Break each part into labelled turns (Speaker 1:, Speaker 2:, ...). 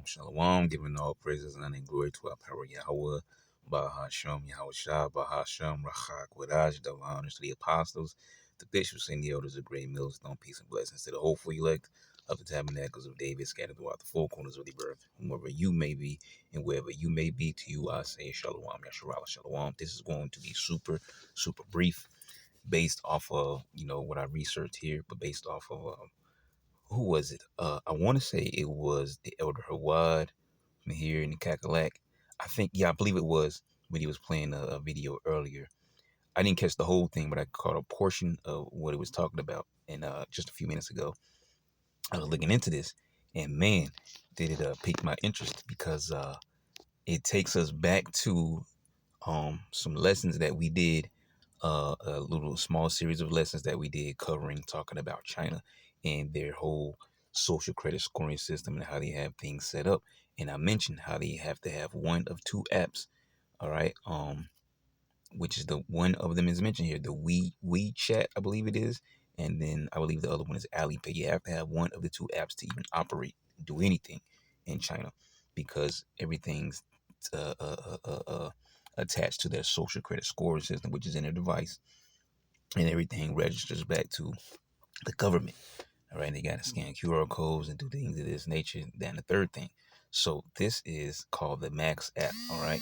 Speaker 1: Shalom, giving all praises and honor and glory to our power Yahweh, Bahashem, Yahweh Shah, Bahashem, Rachak, Wadaj, double honors to the apostles, the bishops and the elders of great millstone, peace and blessings to the hopeful elect of the tabernacles of David, scattered throughout the four corners of the earth, whomever you may be and wherever you may be. To you I say Shalom, Yasharala, Shalom. This is going to be super brief, based off of, what I researched here, but based off of, who was it? I want to say it was the Elder Hawad from here in the Cackalack. I believe it was when he was playing a video earlier. I didn't catch the whole thing, but I caught a portion of what it was talking about. And just a few minutes ago, I was looking into this, and man, did it pique my interest, because it takes us back to some lessons that we did, a little small series of lessons that we did covering, talking about China and their whole social credit scoring system and how they have things set up. And I mentioned how they have to have one of two apps. All right. Which is the one of them is mentioned here, the WeChat, I believe it is. And then I believe the other one is Alipay. You have to have one of the two apps to even operate, do anything in China, because everything's uh, uh, uh, uh, uh, attached to their social credit scoring system, which is in their device, and everything registers back to the government. All right, they got to scan QR codes and do things of this nature. Then the third thing. So this is called the Max app. All right.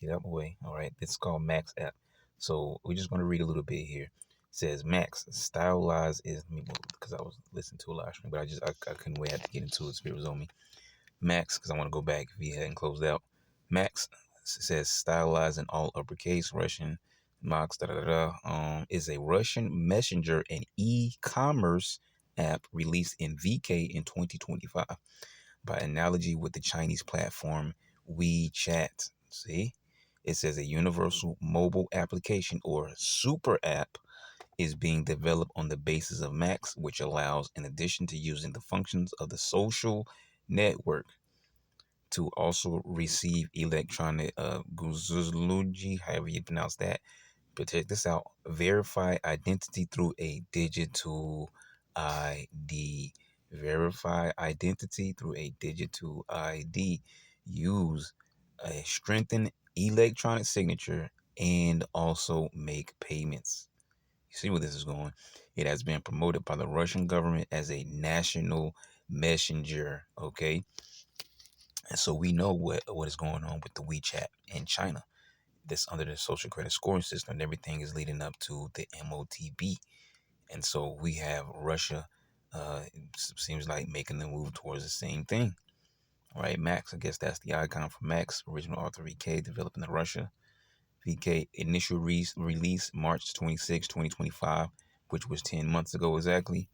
Speaker 1: Get out my way. All right, this is called Max app. So we're just going to read a little bit here. It says Max stylized is, let me move because I was listening to a live stream, but I couldn't wait. I had to get into it. Spirit was on me. Max, because I want to go back if he hadn't closed out. Max says stylized in all uppercase Russian. Max is a Russian messenger and e-commerce app released in VK in 2025. By analogy with the Chinese platform WeChat. See, it says a universal mobile application or super app is being developed on the basis of Max, which allows, in addition to using the functions of the social network, to also receive electronic guzluji, however you pronounce that. But check this out: verify identity through a digital ID. Verify identity through a digital ID. Use a strengthened electronic signature and also make payments. You see where this is going? It has been promoted by the Russian government as a national messenger. Okay. And so we know what is going on with the WeChat in China. This under the social credit scoring system, and everything is leading up to the MOTB. And so we have Russia, it seems like making the move towards the same thing. All right, Max, I guess that's the icon for Max, original author VK, developing in Russia. VK initial release March 26, 2025, which was 10 months ago exactly.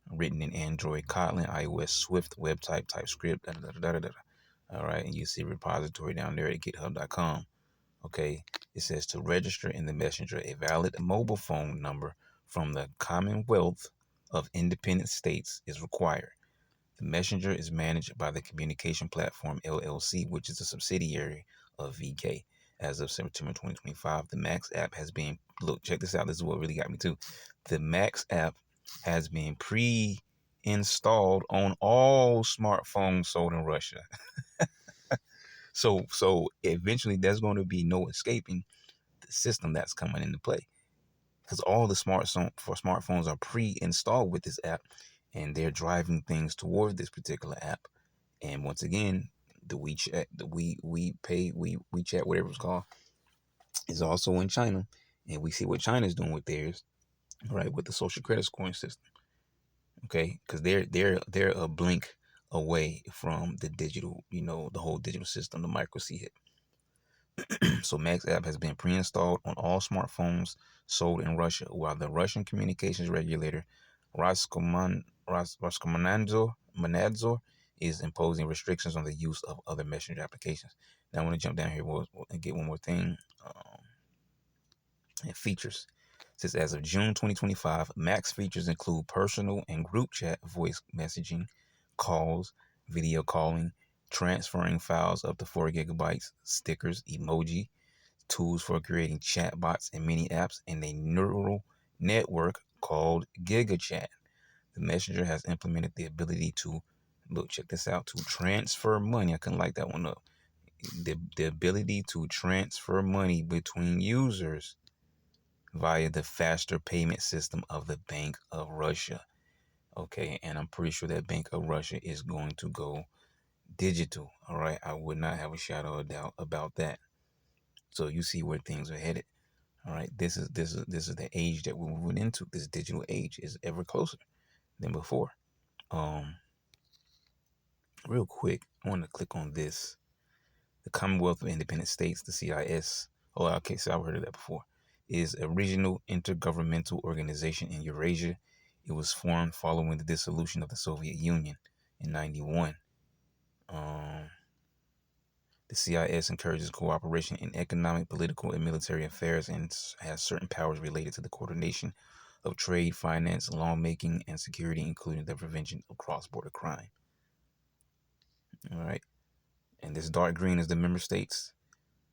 Speaker 1: Written in Android, Kotlin, iOS, Swift, WebType, TypeScript, All right, and you see repository down there at github.com. Okay, it says to register in the messenger, a valid mobile phone number from the Commonwealth of Independent States is required. The messenger is managed by the Communication Platform LLC, which is a subsidiary of VK. As of September 2025, the Max app has been, look, check this out. This is what really got me too. The Max app has been pre-installed on all smartphones sold in Russia. So eventually there's going to be no escaping the system that's coming into play, because all the smartphones are pre-installed with this app, and they're driving things towards this particular app. And once again, the WeChat, the WeChat, whatever it's called, is also in China, and we see what China's doing with theirs, right, with the social credit scoring system. Okay, because they're a blink away from the digital, the whole digital system, the microchip. So Max app has been pre-installed on all smartphones sold in Russia, while the Russian communications regulator Roskomnadzor is imposing restrictions on the use of other messenger applications. Now I want to jump down here and get one more thing. And features. It says as of June 2025, Max features include personal and group chat voice messaging, calls, video calling, transferring files up to 4 gigabytes, stickers, emoji, tools for creating chatbots and mini apps, and a neural network called GigaChat. The messenger has implemented the ability to Look, check this out. To transfer money, I couldn't like that one up. The ability to transfer money between users via the faster payment system of the Bank of Russia. Okay, and I'm pretty sure that Bank of Russia is going to go digital. All right, I would not have a shadow of doubt about that. So you see where things are headed. All right, this is the age that we're moving into. This digital age is ever closer than before. Real quick, I want to click on this. The Commonwealth of Independent States, the CIS. Oh, okay, so I've heard of that before. Is a regional intergovernmental organization in Eurasia. It was formed following the dissolution of the Soviet Union in '91. The CIS encourages cooperation in economic, political, and military affairs and has certain powers related to the coordination of trade, finance, lawmaking, and security, including the prevention of cross-border crime. All right. And this dark green is the member states.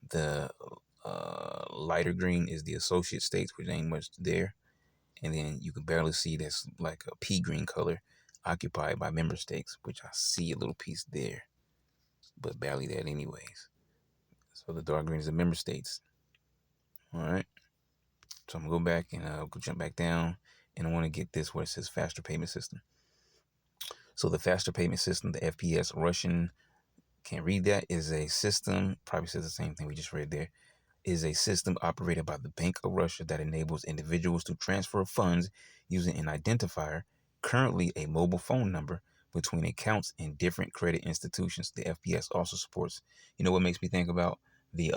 Speaker 1: The lighter green is the associate states, which ain't much there. And then you can barely see that's like a pea green color occupied by member states, which I see a little piece there, but barely that anyways. So the dark green is the member states. All right. So I'm gonna go back and go jump back down, and I want to get this where it says faster payment system. So the faster payment system, the FPS, Russian, can't read that, is a system, probably says the same thing we just read there, is a system operated by the Bank of Russia that enables individuals to transfer funds using an identifier, currently a mobile phone number, between accounts in different credit institutions. The FPS also supports, you know what makes me think about the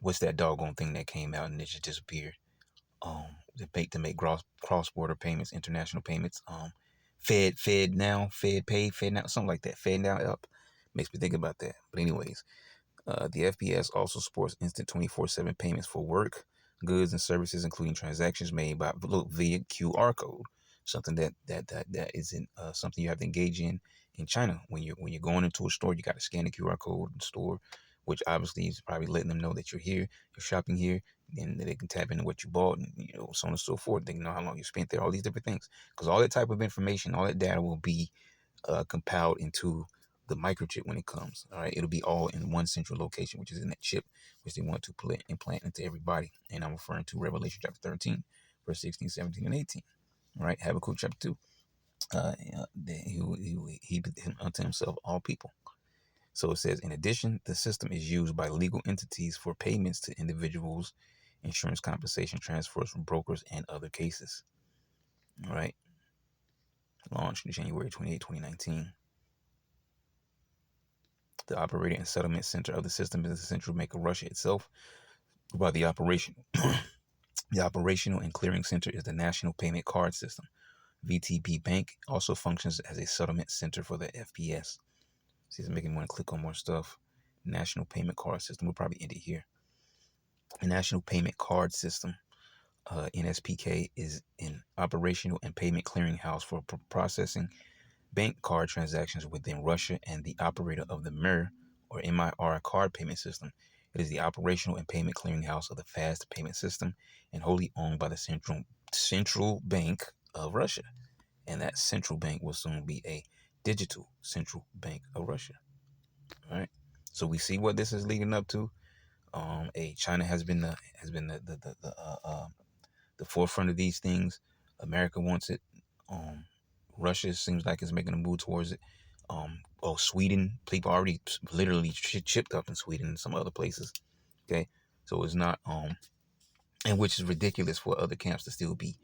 Speaker 1: what's that doggone thing that came out and it just disappeared? The bank to make cross-border payments, international payments. Fed now, Fed pay, Fed now, something like that. Fed now up. Makes me think about that. But anyways, the FPS also supports instant 24/7 payments for work, goods, and services, including transactions made via QR code. Something that isn't something you have to engage in China. When you're going into a store, you got to scan the QR code in the store, which obviously is probably letting them know that you're here, you're shopping here, and they can tap into what you bought, and so on and so forth. They can know how long you spent there, all these different things, because all that type of information, all that data will be compiled into the microchip when it comes. All right, it'll be all in one central location, which is in that chip, which they want to implant into everybody. And I'm referring to Revelation chapter 13, verse 16, 17, and 18. All right, Habakkuk chapter 2. He unto himself all people. So it says, in addition, the system is used by legal entities for payments to individuals, insurance compensation transfers from brokers, and other cases. All right. Launched January 28, 2019. The operating and settlement center of the system is the central bank of Russia itself. While the operational and clearing center is the National Payment Card System. VTB Bank also functions as a settlement center for the FPS. See, it's making me want to click on more stuff. National Payment Card System. We'll probably end it here. The National Payment Card System, NSPK, is an operational and payment clearinghouse for processing bank card transactions within Russia and the operator of the MIR or MIR card payment system. It is the operational and payment clearinghouse of the fast payment system and wholly owned by the Central Bank of Russia. And that central bank will soon be a digital Central Bank of Russia. All right. So we see what this is leading up to. China has been the forefront of these things. America wants it. Russia seems like it's making a move towards it. Sweden, people already literally chipped up in Sweden and some other places. Okay, so it's not and which is ridiculous for other camps to still be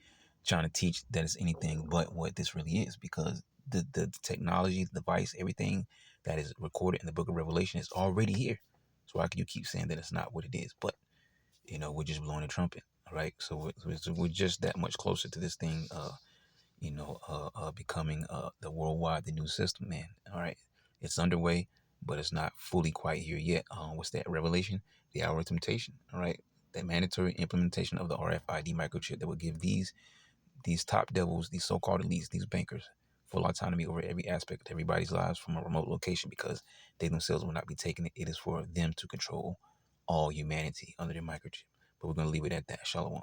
Speaker 1: trying to teach that it's anything but what this really is, because the technology, the device, everything that is recorded in the book of Revelation is already here. So how can you keep saying that it's not what it is? But we're just blowing a trumpet, all right? So we're just that much closer to this thing, becoming the worldwide, the new system, man. All right, it's underway, but it's not fully quite here yet. What's that? Revelation, the hour of temptation. All right, that mandatory implementation of the RFID microchip that will give these top devils, these so-called elites, these bankers, full autonomy over every aspect of everybody's lives from a remote location, because they themselves will not be taking it. It is for them to control all humanity under their microchip. But we're going to leave it at that. Shalom.